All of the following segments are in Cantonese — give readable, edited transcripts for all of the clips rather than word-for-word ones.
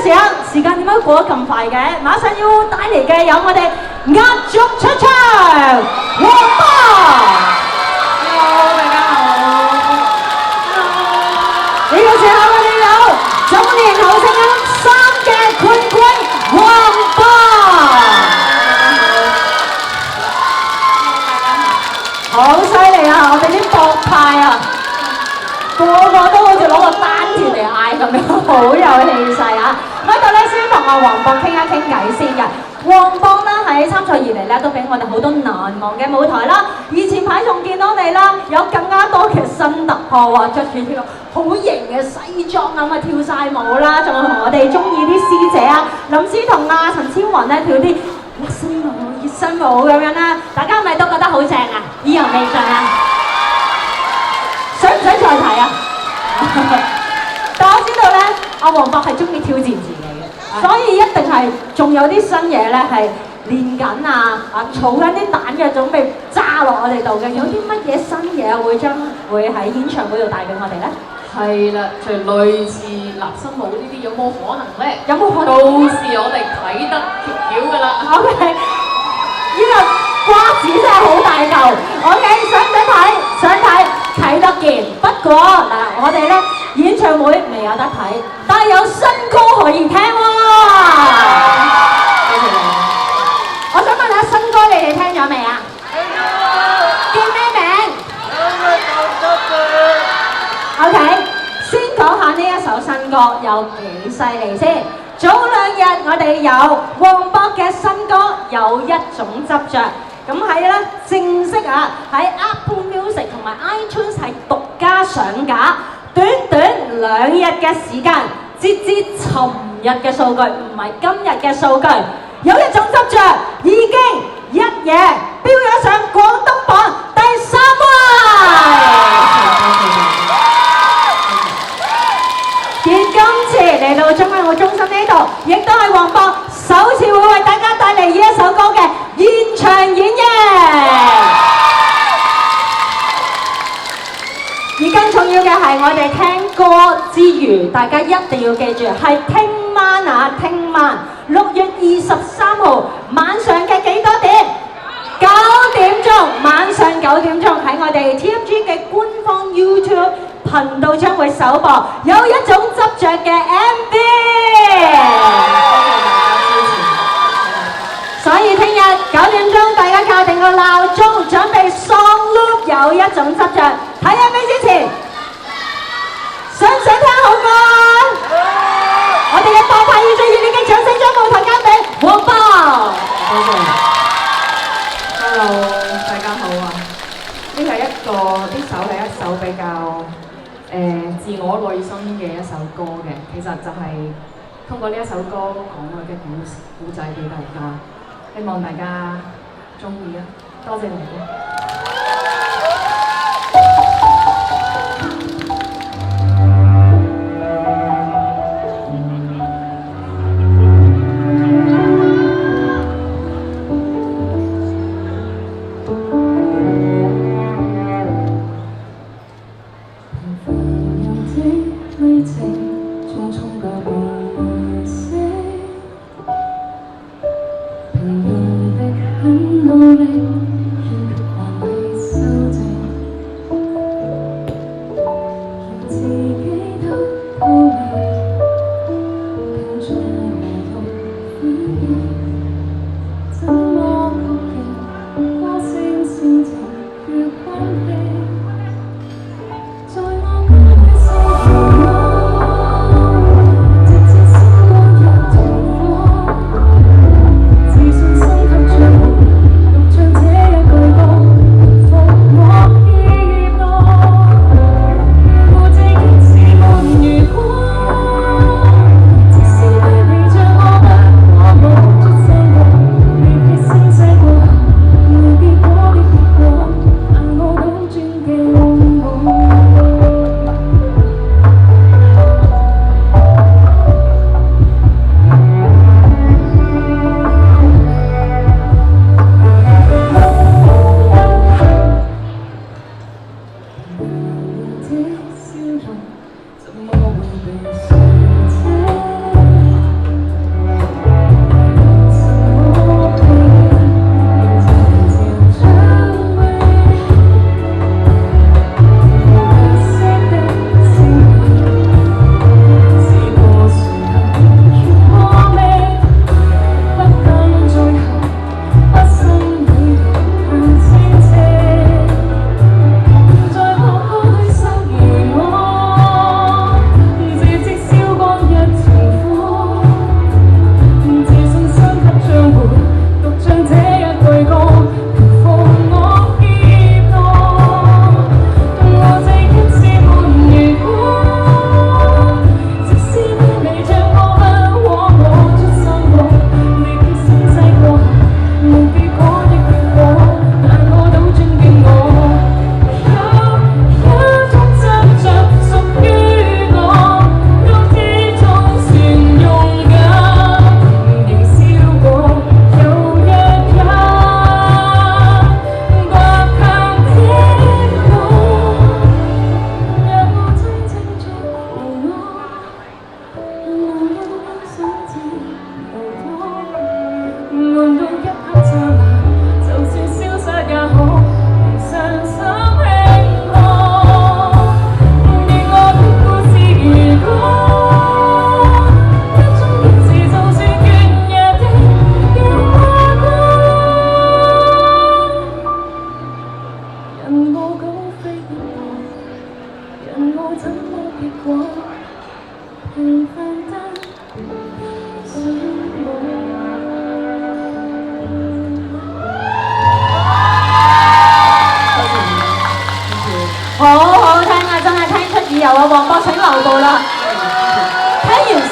時候，時間點解過得咁快嘅？馬上要帶嚟嘅有我哋壓軸出場，黃博。Hello， 大家好。呢個時候我哋有中年好聲音3嘅冠軍黃博。好犀利啊！我哋啲博派啊，個個都好似攞個丹田嚟嗌咁樣，好有氣勢啊！喺度咧先同阿黃博傾一傾偈先嘅。黃博咧喺參賽以嚟咧都俾我哋好多難忘嘅舞台啦。以前排仲見到你啦，有更加多嘅新突破喎，着住條好型嘅西裝咁啊跳晒舞啦，仲同我哋中意啲師姐啊林思彤啊陳千雲咧跳啲熱身舞咁樣啦，大家係咪都覺得好正啊？意猶未盡啊！想唔想再睇啊？但我知道咧，阿黃博係中意挑戰自己嘅，所以一定係仲有啲新嘢咧係練緊啊！儲緊啲彈藥準備揸落我哋度嘅。有啲乜嘢新嘢會喺演唱會度帶俾我哋咧？係啦，就類似立心舞呢啲，有冇可能咧？有冇可能？到時我哋睇得條㗎啦。OK， 呢個瓜子真係好大嚿。OK， 想唔想睇？想睇睇得見。不過嗱，我哋咧演唱會未有得睇，但係有新歌可以聽喎。多謝你。我想問下新歌你哋聽咗未啊？叫咩名？OK， 先講下呢一首新歌有幾犀利先。早2日我哋有黃博嘅新歌有一種執着，咁喺咧正式啊喺 Apple Music 同埋 iTunes 係獨家上架，短2日嘅時間，截至尋日嘅數據，唔係今日嘅數據，有一種執着已經一夜飆咗上廣東榜第3位。而今次嚟到中愛會中心呢度，亦都係黃博首次會為大家帶嚟呢一首歌嘅現場演繹。而更重要嘅係，我哋聽歌之餘，大家一定要記住，係聽晚啊，聽晚6月23號晚上嘅幾多點？9點鐘，晚上9點鐘喺我哋 TMG 嘅官方 YouTube頻道將會首播有一種執着嘅 MV。所以聽日9點鐘，大家校定個鬧鐘，準備 song loop 有一種執着。睇 MV 之前，想唔想聽好歌？我哋嘅博派要最熱烈嘅掌聲，將舞台交俾黃博。多謝。Hello， 大家好啊！呢係一首比較自我內心嘅一首歌嘅，其實就係通過呢一首歌講我嘅故仔俾大家，希望大家中意啊！多謝你。平庸的很努力，欠缺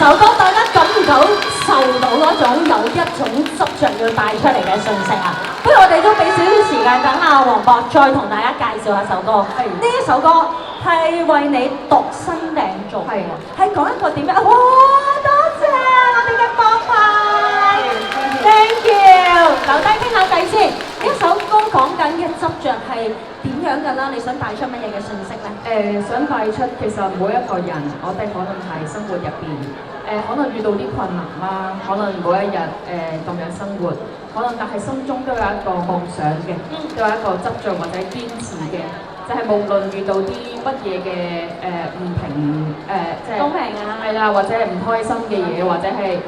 首歌，大家感唔感受到嗰種有一種執着要帶出嚟嘅信息啊？不如我哋都俾少少時間，等阿黃博再同大家介紹下首歌。呢一首歌係為你度身訂做嘅，係講一個點樣？哇！多謝我哋嘅博派 ，thank you， 留低傾下偈先。呢一首歌講緊嘅執着係點樣㗎啦？你想帶出乜嘢嘅信息咧？想帶出其實每一個人，我哋可能係生活入邊，可能遇到啲困難啦，可能每一日咁樣生活，可能但係心中都有一個夢想嘅，都有一個執着或者堅持嘅，就係無論遇到啲乜嘢嘅唔平即係公平啊，係啦，或者係唔開心嘅嘢，或者係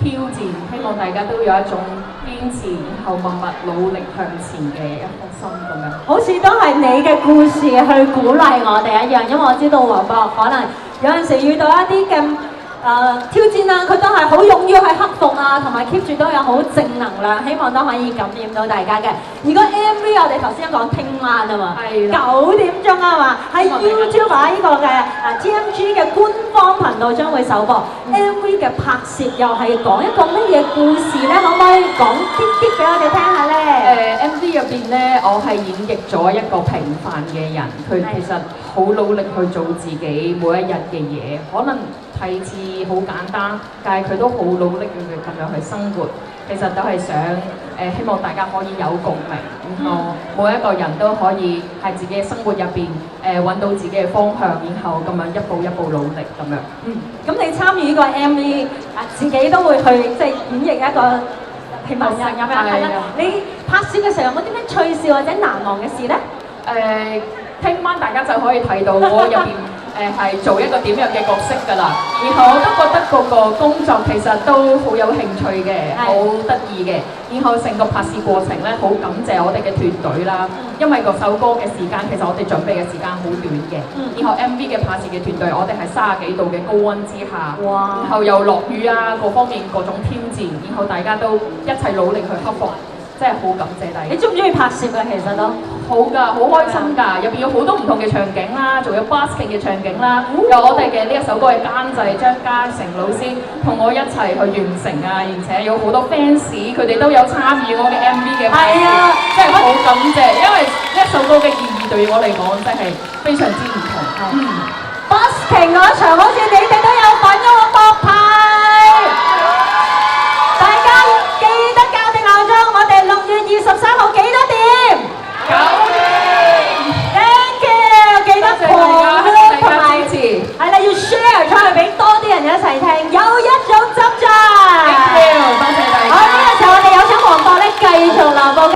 挑戰，希望大家都有一種堅持，然後默默努力向前嘅一顆心咁樣。好似都係你嘅故事去鼓勵我哋一樣，因為我知道黃博可能有陣時遇到一啲嘅挑戰啊，佢都係好勇於去克服啊，同埋 keep 住都有好正能量，希望都可以感染到大家嘅。如果 MV 我哋頭先講聽晚啊嘛，9點鐘啊嘛，喺 YouTube 呢個嘅TMG 嘅官方頻道將會首播。MV 嘅拍攝又係講一個乜嘢故事咧？可唔可以講啲俾我哋聽下咧？MV 入邊咧，我係演繹咗一個平凡嘅人，佢其實好努力去做自己每一日嘅嘢，可能睇似好簡單，但係佢都好努力咁樣去生活。其實都係想希望大家可以有共鳴，然後每一個人都可以喺自己嘅生活入邊揾到自己嘅方向，然後咁樣一步一步努力咁樣。咁你參與呢個 MV 自己都會去即係演繹一個平凡人咁樣係啦。你拍攝嘅時候有冇啲咩趣事或者難忘嘅事咧？聽晚大家就可以睇到我入邊係做一個點樣嘅角色㗎啦。然後我都覺得嗰個工作其實都好有興趣嘅，好得意嘅。然後成個拍攝過程咧，好感謝我哋嘅團隊啦，因為嗰首歌嘅時間其實我哋準備嘅時間好短嘅。然後 MV 嘅拍攝嘅團隊，我哋係30幾度嘅高溫之下，然後又落雨啊，各方面各種挑戰，然後大家都一齊努力去克服。真係好感謝大家！你中唔中意拍攝啊？其實都好㗎，好開心㗎！入邊有好多唔同嘅場景啦，仲有 busking 嘅場景啦，有我哋嘅呢一首歌嘅監製張嘉誠老師同我一齊去完成啊，而且有好多 fans 佢哋都有參與我嘅 MV 嘅拍攝，真係好感謝，因為呢一首歌嘅意義對我嚟講真係非常之唔同。busking 嗰場好似你哋都有份㗎喎，博派。